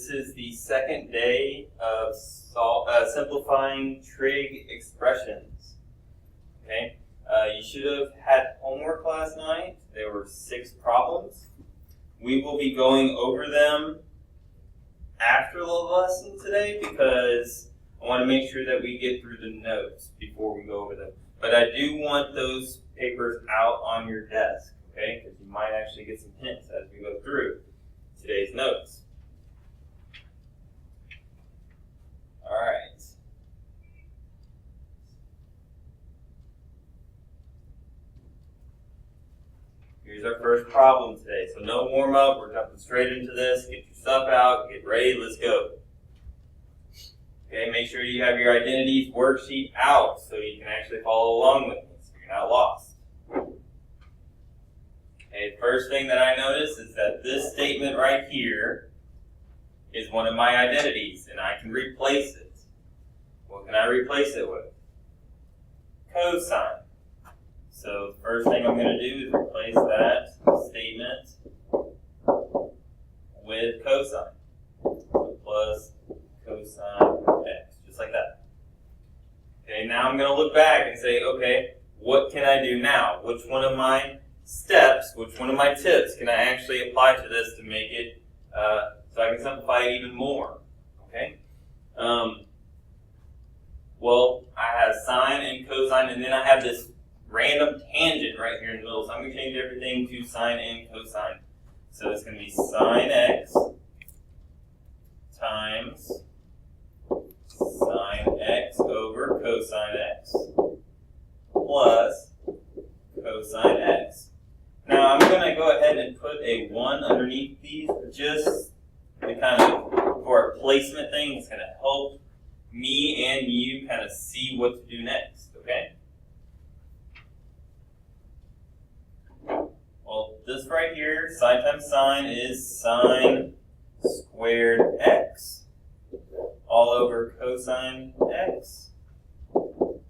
This is the second day of simplifying trig expressions. Okay, you should have had homework last night. There were 6 problems. We will be going over them after the lesson today because I want to make sure that we get through the notes before we go over them. But I do want those papers out on your desk, okay? Because you might actually get some hints as we go through today's notes. All right. Here's our first problem today. So no warm up, we're jumping straight into this. Get your stuff out, get ready, let's go. Okay, make sure you have your identities worksheet out so you can actually follow along with me so you're not lost. Okay, first thing that I notice is that this statement right here is one of my identities and I can replace it. What can I replace it with? Cosine. So the first thing I'm going to do is replace that statement with cosine. So plus cosine x, just like that. Okay, now I'm going to look back and say, okay, what can I do now? Which one of my steps, which one of my tips can I actually apply to this to make it so I can simplify it even more? Okay. Well, I have sine and cosine, and then I have this random tangent right here in the middle. So I'm going to change everything to sine and cosine. So it's going to be sine x times sine x over cosine x plus cosine x. Now I'm going to go ahead and put a 1 underneath these just to kind of, for a placement thing. It's going to help me and you kind of see what to do next, okay? Well, this right here, sine times sine, is sine squared x all over cosine x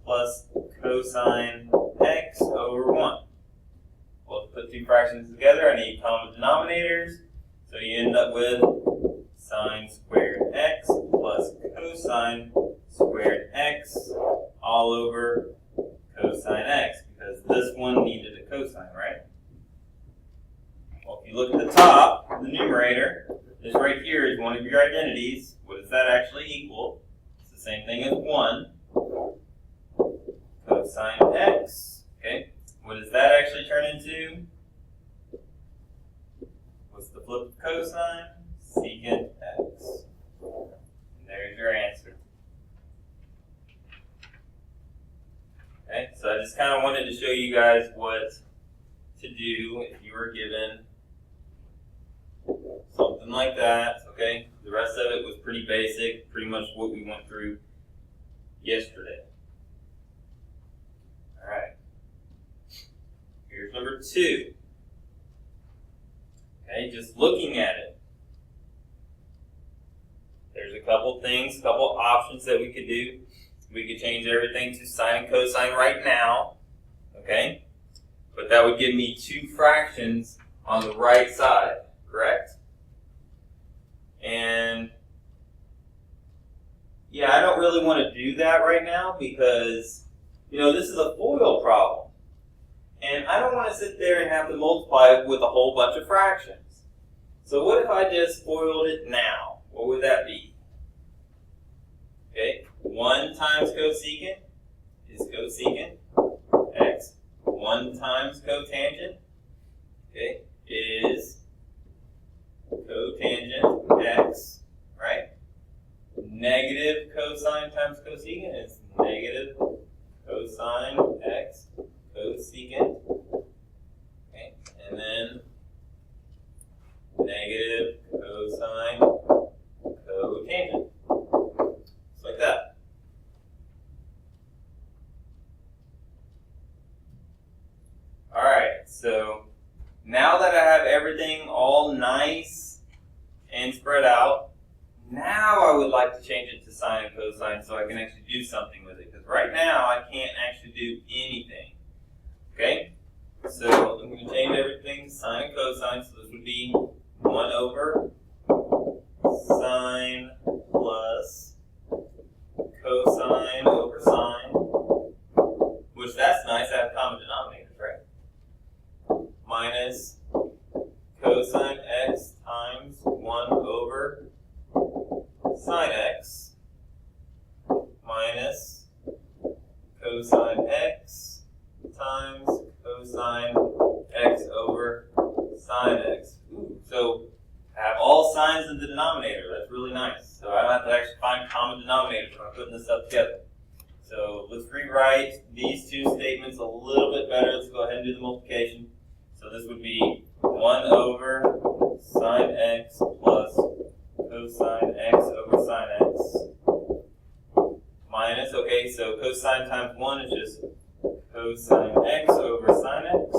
plus cosine x over 1. Well, to put 2 fractions together, I need common denominators, so you end up with sine squared x plus cosine squared x all over cosine x, because this one needed a cosine, right? Well, if you look at the top, the numerator, this right here is one of your identities. What does that actually equal? It's the same thing as 1 cosine x. Okay, what does that actually turn into? What's the flip of cosine? Secant x. And there's your answer. Okay, so I just kind of wanted to show you guys what to do if you were given something like that, okay? The rest of it was pretty basic, pretty much what we went through yesterday. All right. Here's number 2. Okay, just looking at it. There's a couple things, a couple options that we could do. We could change everything to sine and cosine right now, okay? But that would give me 2 fractions on the right side, correct? And yeah, I don't really want to do that right now because, you know, this is a FOIL problem. And I don't want to sit there and have to multiply it with a whole bunch of fractions. So what if I just FOILed it now? What would that be? Okay, 1 times cosecant is cosecant x. 1 times cotangent, okay, is cotangent x, right? Negative cosine times cosecant is negative cosine x cosecant, okay, and then negative cosine cotangent. Just like that. Alright, so now that I have everything all nice and spread out, now I would like to change it to sine and cosine so I can actually do something with it. Because right now I can't actually do anything. Okay? So I'm going to change everything to sine and cosine. So this would be 1 over sine minus cosine x times 1 over sine x minus cosine x times cosine x over sine x. Ooh, so I have all signs in the denominator. That's really nice. So I don't have to actually find common denominators when I'm putting this stuff together. So let's rewrite these two statements a little bit better. Let's go ahead and do the multiplication. So this would be 1 over sine x plus cosine x over sine x minus, okay, so cosine times 1 is just cosine x over sine x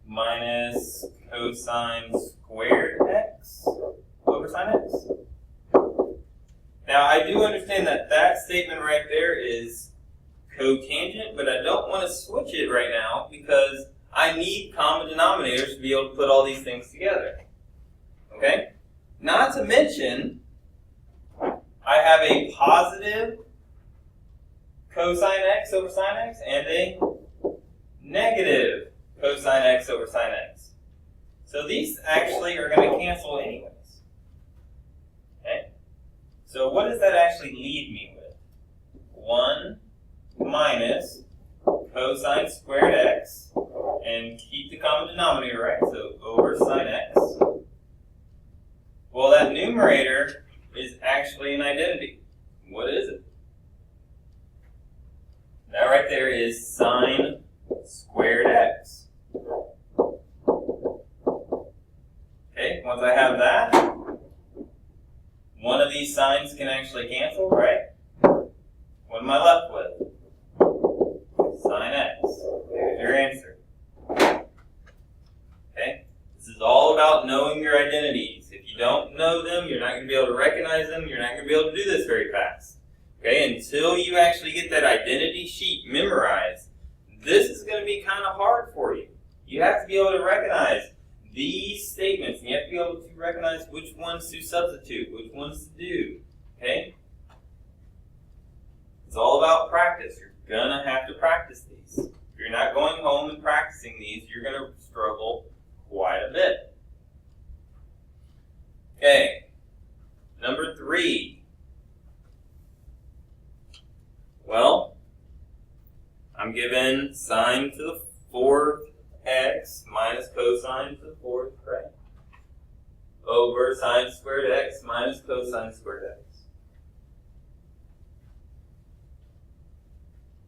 minus cosine squared x over sine x. Now, I do understand that that statement right there is cotangent, but I don't want to switch it right now because I need common denominators to be able to put all these things together. Okay? Not to mention, I have a positive cosine x over sine x and a negative cosine x over sine x. So these actually are going to cancel anyways. Okay? So what does that actually leave me with? 1 minus cosine squared x, and keep the common denominator, right? So over sine x. Well, that numerator is actually an identity. What is it? That right there is sine squared x. Okay, once I have that, one of these signs can actually cancel, right? What am I left with? Sine x. There's your answer. Okay? This is all about knowing your identities. If you don't know them, you're not going to be able to recognize them. You're not going to be able to do this very fast. Okay? Until you actually get that identity sheet memorized, this is going to be kind of hard for you. You have to be able to recognize these statements, and you have to be able to recognize which ones to substitute, which ones to do. Okay? It's all about practice. You're going to have to practice these. If you're not going home and practicing these, you're going to struggle quite a bit. Okay. Number 3. Well, I'm given sine to the 4th x minus cosine to the 4th, right? Over sine squared x minus cosine squared x.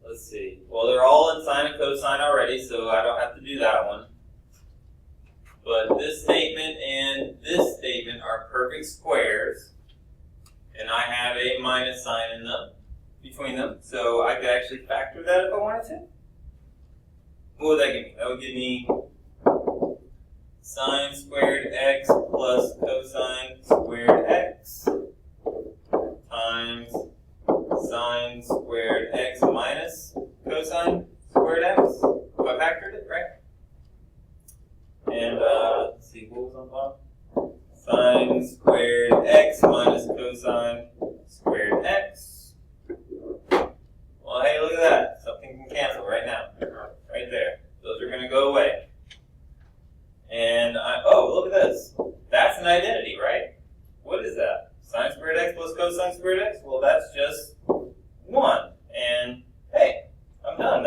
Let's see. Well, they're all in sine and cosine already, so I don't have to do that one. But this statement and this statement are perfect squares, and I have a minus sign in them, between them, so I could actually factor that if I wanted to. What would that give me? That would give me sine squared x plus cosine squared x times sine squared x minus cosine squared x. If I factored it, right? And let's see, what was on top? Sine squared x minus cosine squared x. Well, hey, look at that. Something can cancel right now. Right there. Those are going to go away. And oh, look at this. That's an identity, right? What is that? Sine squared x plus cosine squared x? Well, that's just 1. And hey, I'm done.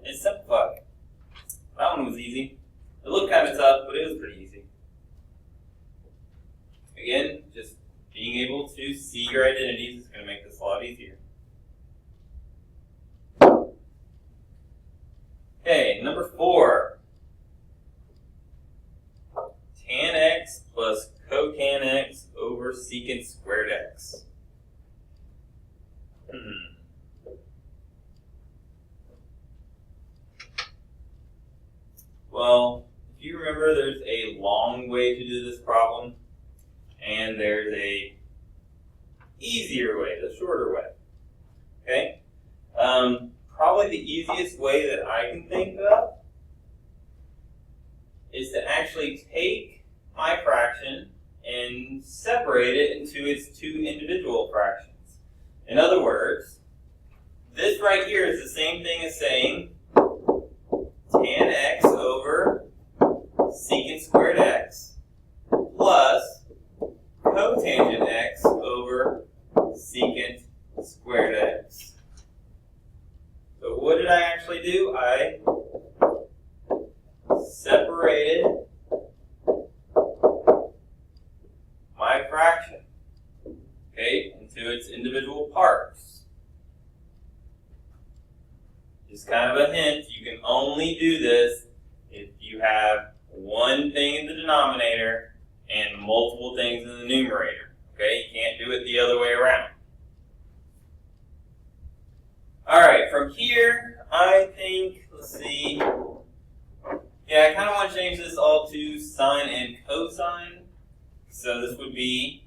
It's simplified. That one was easy. It looked kind of tough, but it was pretty easy. Again, just being able to see your identities is going to make this a lot easier. Okay, number 4. Tan x plus cotan x over secant squared x. Well, if you remember, there's a long way to do this problem, and there's a easier way, the shorter way. Okay? Probably the easiest way that I can think of is to actually take my fraction and separate it into its two individual fractions. In other words, this right here is the same thing as saying tan separated my fraction, okay, into its individual parts. Just kind of a hint, you can only do this if you have one thing in the denominator and multiple things in the numerator. Okay, you can't do it the other way around. Alright, from here, I think, let's see. Yeah, I kind of want to change this all to sine and cosine. So this would be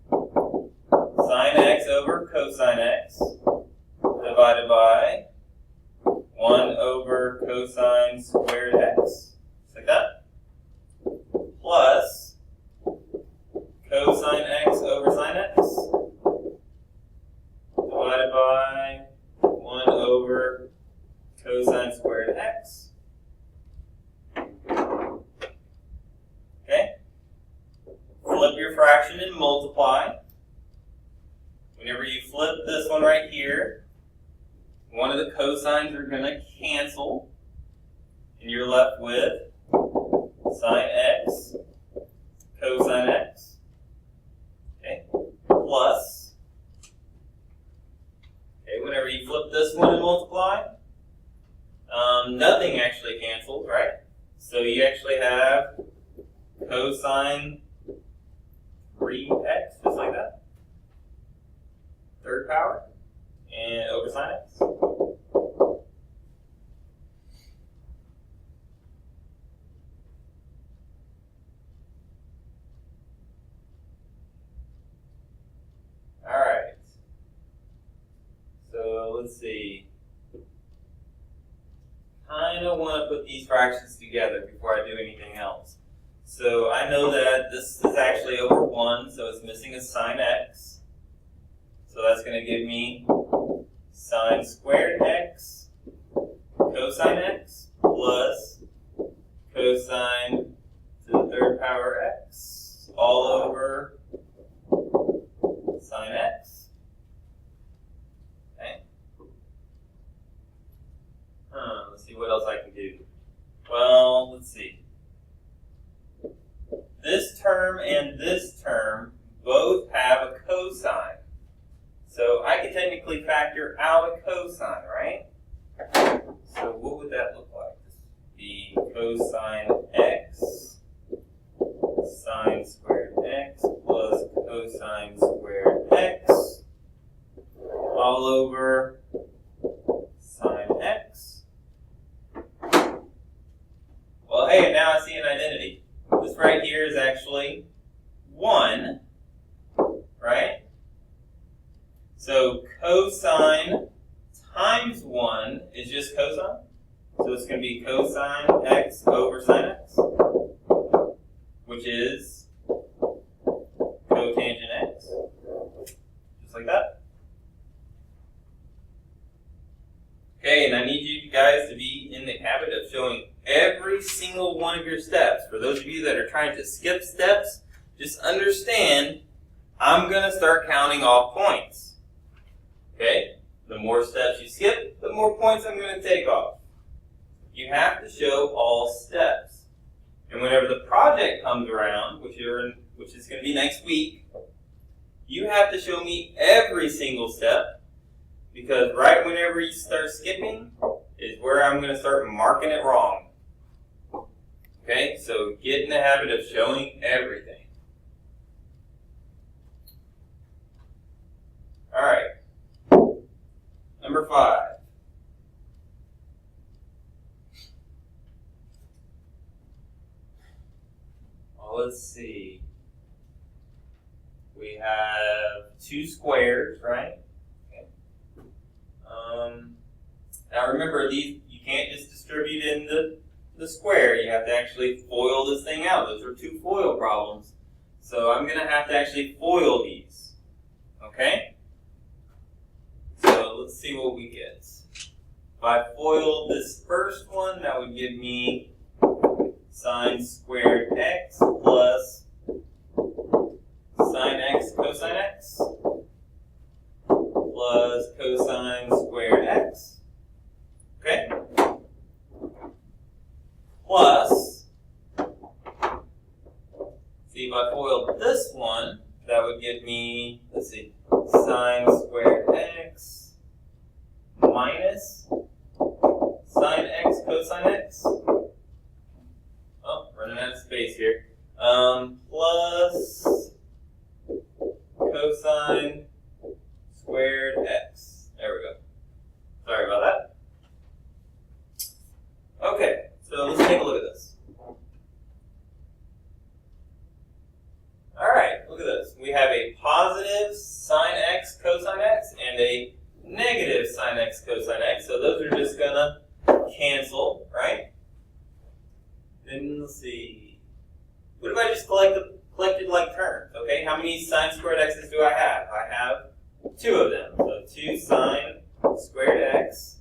sine x over cosine x divided by 1 over cosine squared x. Just like that. Plus cosine x over sine x divided by 1 over cosine squared x. Okay? Flip your fraction and multiply. Whenever you flip this one right here, one of the cosines are going to cancel, and you're left with sine x cosine x, okay, plus, okay, whenever you flip this one and multiply, nothing actually cancels, right? So you actually have cosine 3x, just like that, third power, and over sine x. Alright, so let's see. Kind of want to put these fractions together before I do anything else. So I know that this is actually over 1, so it's missing a sine x. So that's going to give me sine squared x cosine x plus cosine to the third power x all over sine x. Okay. Let's see what else I can do. Well, let's see. This term and this term both have a cosine. So I could technically factor out a cosine, right? So what would that look like? This would be cosine x sine squared x plus cosine squared x all over sine x. Well, hey, now I see an identity. This right here is actually 1, right? So cosine times 1 is just cosine. So it's going to be cosine x over sine x, which is cotangent x, just like that. Okay, and I need you guys to be in the habit of showing every single one of your steps. For those of you that are trying to skip steps, just understand I'm going to start counting off points. Okay? The more steps you skip, the more points I'm going to take off. You have to show all steps. And whenever the project comes around, which is going to be next week, you have to show me every single step, because right whenever you start skipping is where I'm going to start marking it wrong. Okay? So get in the habit of showing everything. All right. Number 5. Well, let's see. We have 2 squares, right? Okay. Now remember, these you can't just distribute in the square. You have to actually FOIL this thing out. Those are 2 FOIL problems. So I'm going to have to actually FOIL these. Okay? So let's see what we get. If I FOIL this first one, that would give me sine squared x plus sine x cosine x plus cosine squared x. Okay? Plus this one, that would give me, let's see, sine squared x minus sine x cosine x. Oh, running out of space here. Plus cosine squared x. There we go. Sorry about that. Okay, so let's take a look at this. Alright, look at this. We have a positive sine x cosine x and a negative sine x cosine x. So those are just going to cancel, right? Then let's see. What if I just collected like terms? Okay, how many sine squared x's do I have? I have 2 of them. So 2 sine squared x.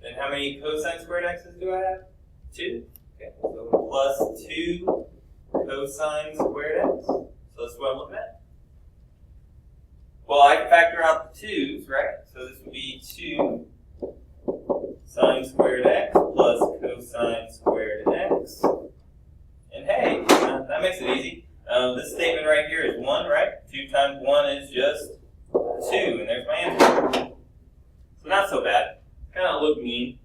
Then how many cosine squared x's do I have? 2. Okay, so plus 2 cosine squared x. So that's what I'm looking at. Well, I can factor out the 2's, right? So this would be 2 sine squared x plus cosine squared x. And hey, that makes it easy. This statement right here is 1, right? 2 times 1 is just 2, and there's my answer. So not so bad. Kind of look mean.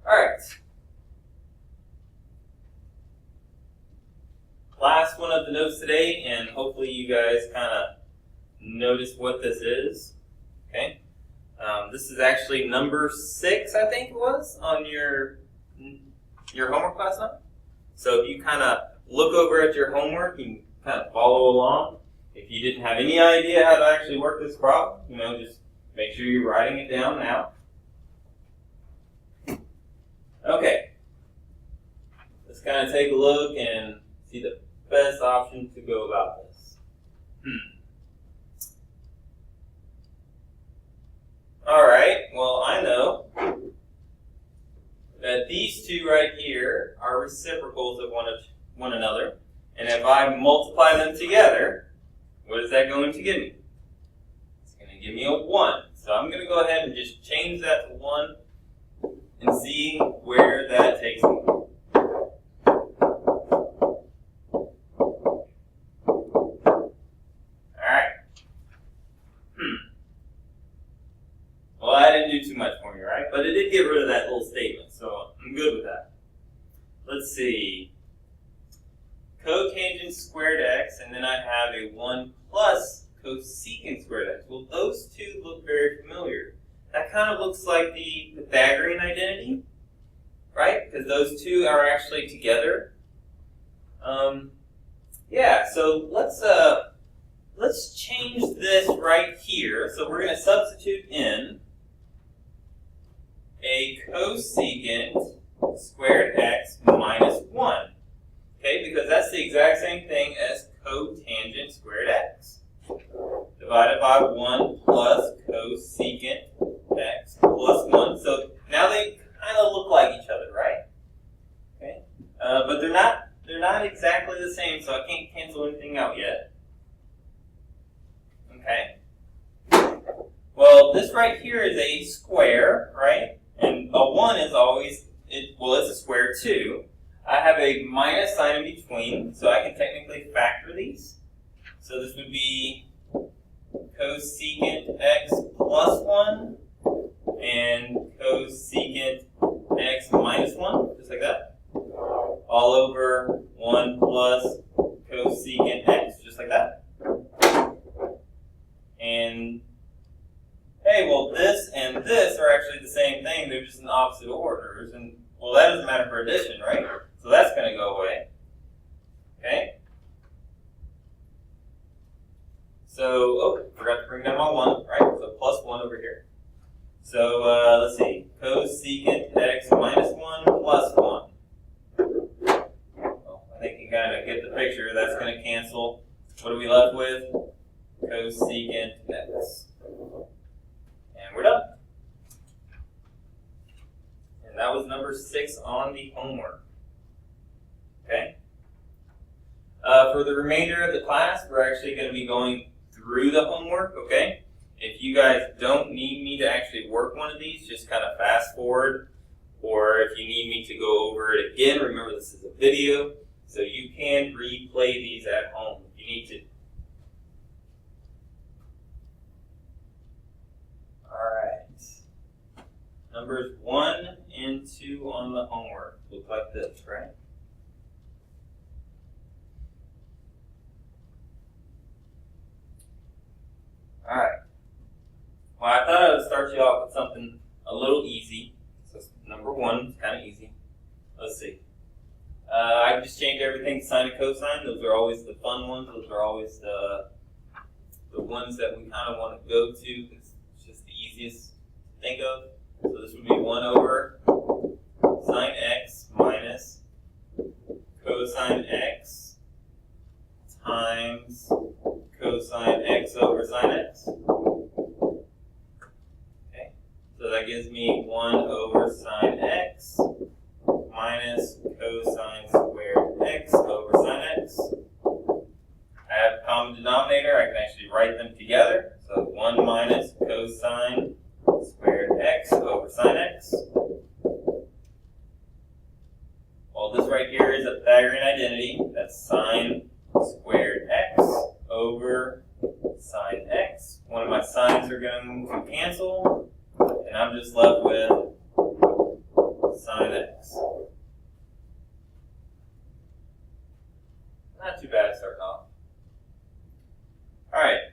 Alright. Last one of the notes today, and hopefully you guys kind of notice what this is. Okay. This is actually number 6, I think it was, on your homework last night. So if you kind of look over at your homework, you can kind of follow along. If you didn't have any idea how to actually work this problem, just make sure you're writing it down now. Okay. Let's kind of take a look and see the best option to go about this. Alright, well I know that these 2 right here are reciprocals of one another. And if I multiply them together, what is that going to give me? It's going to give me a 1. So I'm going to go ahead and just change that to 1 and see where that takes me. Alright. Well, that didn't do too much for me, right? But it did get rid of that little statement, so I'm good with that. Let's see. Cotangent squared x, and then I have a 1 plus cosecant squared x. Well, those 2 look very familiar. That kind of looks like the Pythagorean identity, right? Because those 2 are actually together. Yeah, so let's change this right here. So we're going to substitute in a cosecant squared x minus 1. Okay, because that's the exact same thing as cotangent squared x. Divided by 1 plus cosecant x plus 1. So now they kind of look like each other, right? Okay, but they're not exactly the same, so I can't cancel anything out yet. Okay. Well, this right here is a square, right? And a 1 is always, it's a square too. I have a minus sign in between, so I can technically factor these. So this would be cosecant x plus 1 and cosecant x minus 1, just like that. All over 1 plus cosecant x, just like that. And hey, well, this and this are actually the same thing. They're just in opposite orders. And well, that doesn't matter for addition, right? So that's going to go away. Okay? So, forgot to bring down my 1, right? So plus 1 over here. So, let's see. Cosecant x minus 1 plus 1. Well, I think you kind of get the picture. That's going to cancel. What are we left with? Cosecant x. And we're done. And that was number 6 on the homework. Okay? For the remainder of the class, we're actually going to be going through the homework, okay? If you guys don't need me to actually work one of these, just kind of fast forward. Or if you need me to go over it again, remember this is a video, So you can replay these at home if you need to. Alright. Numbers 1 and 2 on the homework look like this, right? Alright. Well, I thought I would start you off with something a little easy. So number 1 is kind of easy. Let's see. I just changed everything to sine and cosine. Those are always the fun ones. Those are always the ones that we kind of want to go to because it's just the easiest to think of. So this would be 1 over sine x minus cosine x times cosine x over sine x. Okay, so that gives me 1 over sine x minus cosine squared x over sine x. I have a common denominator. I can actually write them together. So 1 minus cosine squared x over sine x. Well, this right here is a Pythagorean identity. That's sine squared x over sine x. One of my sines are going to cancel, and I'm just left with sine x. Not too bad starting off. Alright.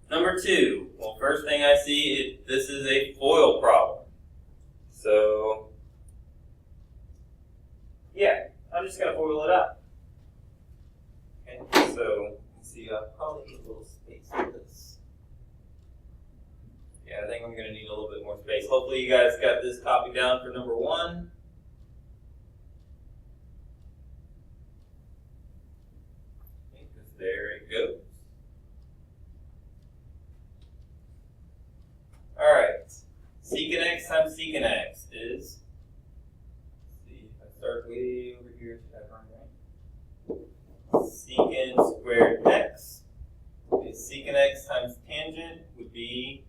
Number 2. Well, first thing I see, this is a FOIL problem. So, yeah, I'm just going to FOIL it out. Okay, so, let's see, I'll probably need a little space for this. Yeah, I think I'm going to need a little bit more space. Hopefully you guys got this copied down for number 1. Okay, there it goes. Alright, secant x times secant x is, let's see, if I start way over here, should I run right? Secant squared x is secant x times tangent would be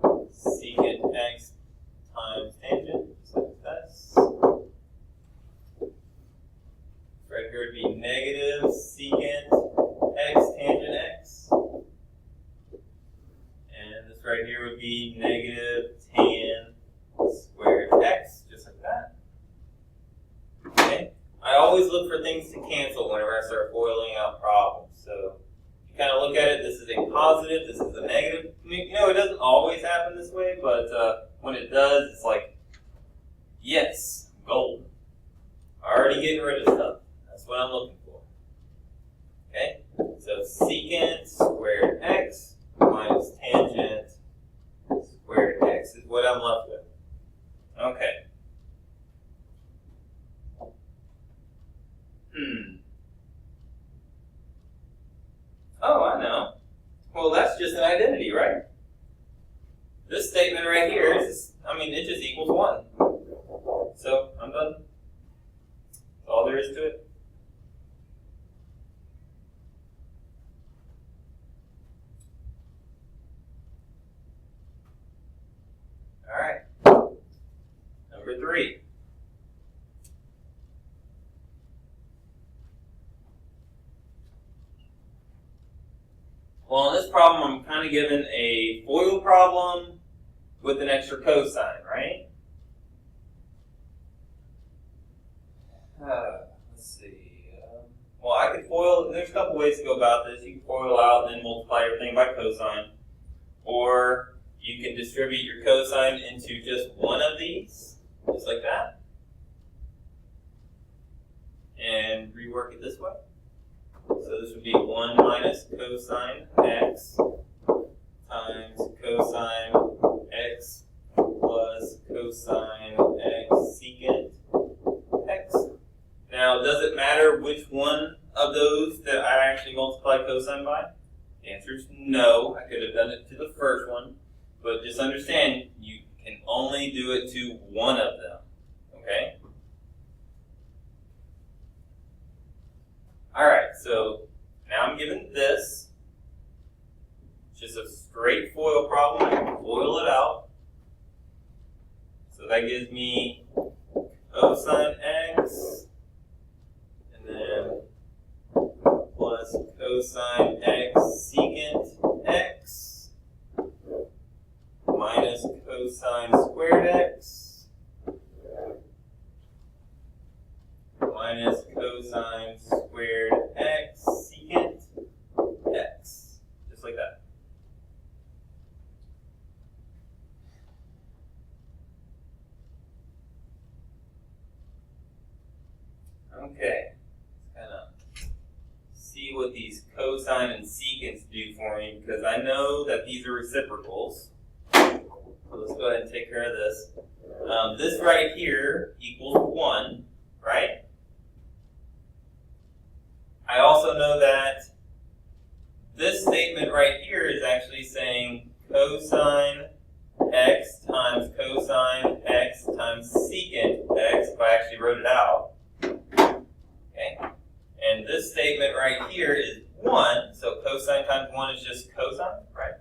secant x times tangent, just like this. Right here would be negative secant x tangent x. And this right here would be negative tan squared x, just like that. Okay? I always look for things to cancel whenever I start FOILing out problems. So you kind of look at it, this is a positive, this is a negative. I mean, it doesn't always happen this way, but when it does, it's like, yes, golden. Already getting rid of stuff. That's what I'm looking for. Okay? So secant squared x minus tangent squared x is what I'm left with. Okay. Oh, I know. Well, that's just an identity, right? This statement right here is, it just equals 1. So, I'm done. That's all there is to it. Alright. Number 3. Well, in this problem, I'm kind of given a FOIL problem with an extra cosine, right? Let's see. Well, I could FOIL. There's a couple ways to go about this. You can FOIL out and then multiply everything by cosine. Or you can distribute your cosine into just one of these, just like that. And rework it this way. So this would be 1 minus cosine x times cosine x plus cosine x secant x. Now, does it matter which one of those that I actually multiply cosine by? The answer is no. I could have done it to the first one. But just understand, you can only do it to one of them. Okay? Alright, so now I'm given this. It's just a straight FOIL problem. I can FOIL it out. So that gives me cosine x cosine x secant x minus cosine squared x minus cosine squared x secant x. Just like that. Okay. Let's kind of see what these cosine and secants do for me, because I know that these are reciprocals. So let's go ahead and take care of this. This right here equals 1, right? I also know that this statement right here is actually saying cosine x times cosine x times secant x, if I actually wrote it out. Okay? And this statement right here is 1, so cosine times 1 is just cosine, right?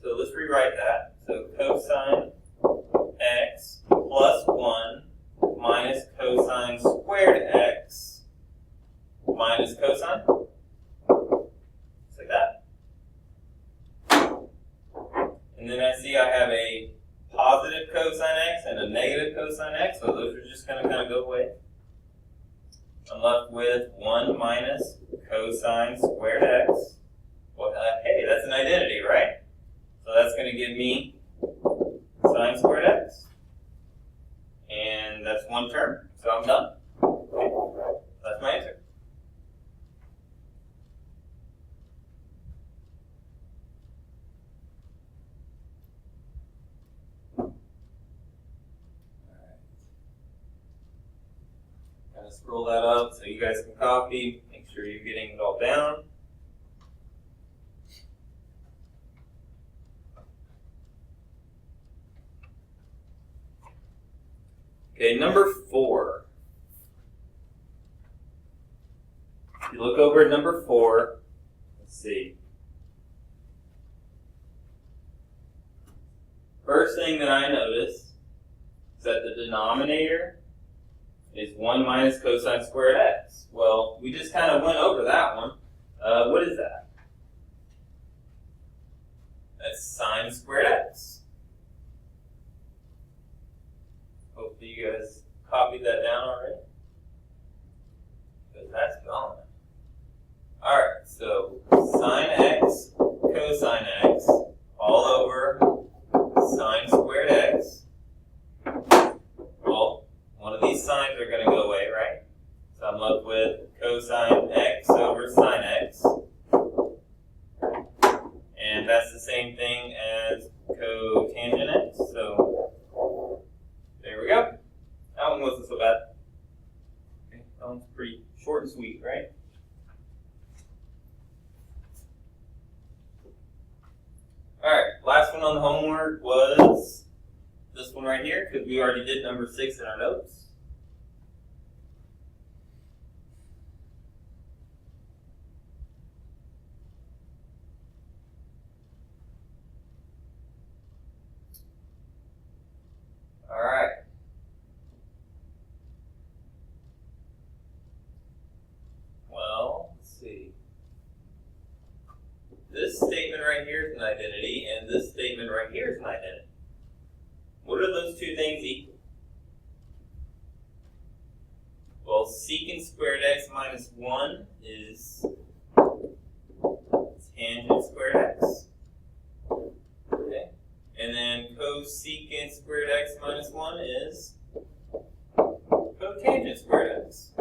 So let's rewrite that. So cosine x plus 1 minus cosine squared x minus cosine. Just like that. And then I see I have a positive cosine x and a negative cosine x, so those are just going to kind of go away. I'm left with 1 minus cosine squared x. Well, hey, that's an identity, right? So that's going to give me sine squared x. And that's one term, so I'm done. Okay. That's my answer. Kind of scroll that up so you guys can copy. Make sure you're getting it all down. Okay, number 4. If you look over at number 4, let's see. First thing that I notice is that the denominator is 1 minus cosine squared x. Well, we just kind of went over that one. What is that? That's sine squared x. Hopefully you guys copied that down already, because that's gone. Alright, so sine x cosine x all over sine squared x. Well, one of these signs are going to go away, right? So I'm left with cosine x over sine x. And that's the same thing as cotangent x. So there we go. That one wasn't so bad. Okay, that one's pretty short and sweet, right? Alright, last one on the homework was this one right here, because we already did number 6 in our notes. Alright. Well, let's see. This statement right here is an identity, and this statement right here is an identity. What are those two things equal? Well, secant squared x minus 1 is tangent squared x. Okay. And then cosecant squared x minus 1 is cotangent squared x.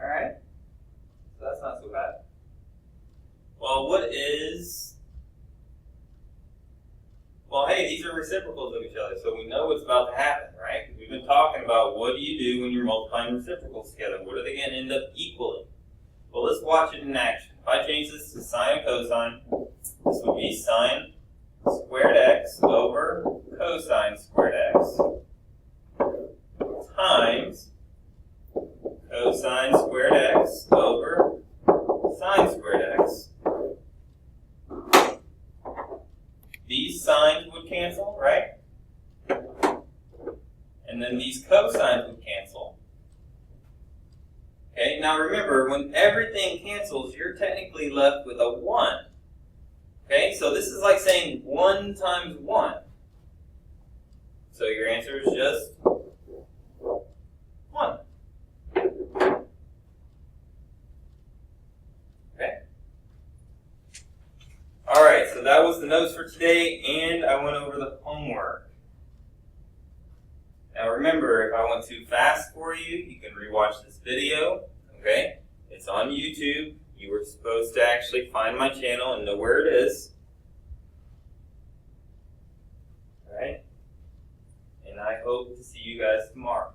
Alright? So that's not so bad. Well, what is... Well, hey, these are reciprocals of each other, so we know what's about to happen, right? We've been talking about what do you do when you're multiplying reciprocals together. What are they going to end up equaling? Well, let's watch it in action. If I change this to sine and cosine, this would be sine squared x over cosine squared x times cosine squared x over sine squared x. These sines would cancel, right? And then these cosines would cancel. Okay, Okay, now remember, when everything cancels, you're technically left with a 1. Okay, so this is like saying 1 times 1. So your answer is just 1. Okay? Alright, so that was the notes for today, and I went over the homework. Now remember, if I went too fast for you, you can rewatch this video. Okay? It's on YouTube. You were supposed to actually find my channel and know where it is. Alright? And I hope to see you guys tomorrow.